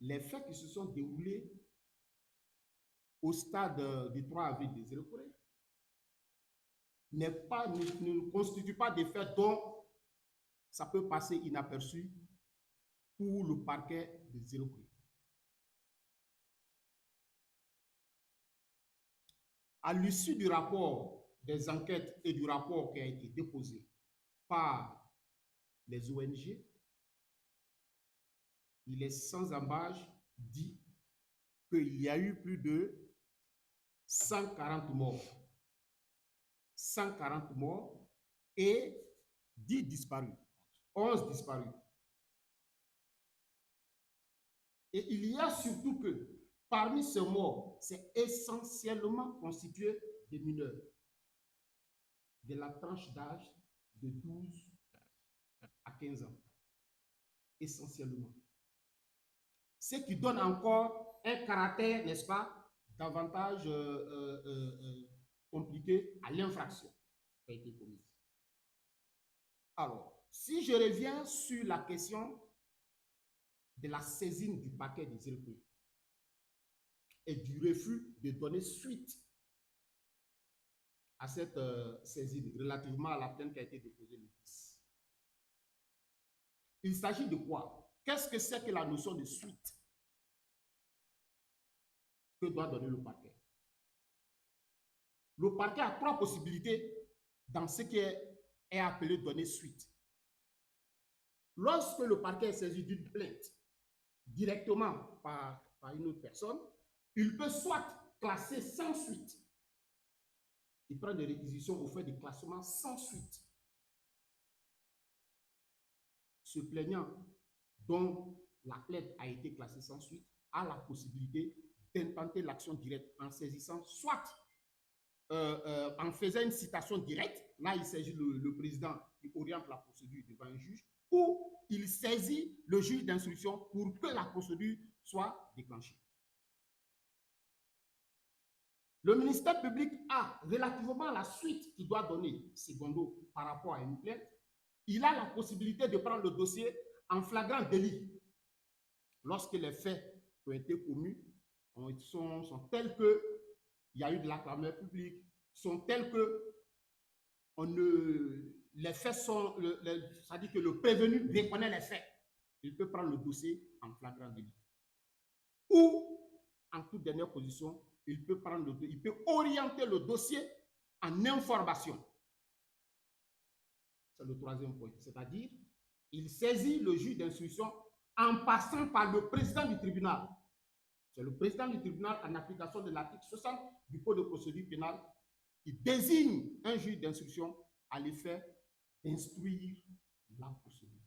les faits qui se sont déroulés au stade du 3 avril des Zéro-Corée ne constituent pas des faits dont ça peut passer inaperçu pour le parquet des Zéro-Corée. À l'issue du rapport des enquêtes et du rapport qui a été déposé par les ONG, il est sans embâche dit qu'il y a eu plus de 140 morts. 140 morts et 10 disparus, 11 disparus. Et il y a surtout que parmi ces morts, c'est essentiellement constitué de mineurs, de la tranche d'âge de 12 à 15 ans, essentiellement. Ce qui donne encore un caractère, n'est-ce pas, davantage compliqué à l'infraction qui a été commise. Alors, si je reviens sur la question de la saisine du paquet des Zéro-Corée et du refus de donner suite à cette saisine relativement à la plainte qui a été déposée le 10. Il s'agit de quoi? Qu'est-ce que c'est que la notion de suite que doit donner le parquet? Le parquet a trois possibilités dans ce qui est appelé donner suite. Lorsque le parquet est saisi d'une plainte directement par une autre personne, il peut soit classer sans suite. Il prend des réquisitions au fait de classement sans suite. Ce plaignant dont la plainte a été classée sans suite a la possibilité d'intenter l'action directe en saisissant soit en faisant une citation directe, là il s'agit le président qui oriente la procédure devant un juge, ou il saisit le juge d'instruction pour que la procédure soit déclenchée. Le ministère public a, relativement à la suite qu'il doit donner, secondo, par rapport à une plainte, il a la possibilité de prendre le dossier en flagrant délit. Lorsque les faits qui ont été commis sont tels qu'il y a eu de la clameur publique, sont tels que les faits sont, c'est-à-dire que le prévenu reconnaît les faits. Il peut prendre le dossier en flagrant délit. Ou, en toute dernière position, il peut orienter le dossier en information. C'est le troisième point. C'est-à-dire, il saisit le juge d'instruction en passant par le président du tribunal. C'est le président du tribunal, en application de l'article 60 du Code de procédure pénale, qui désigne un juge d'instruction à l'effet d'instruire la procédure.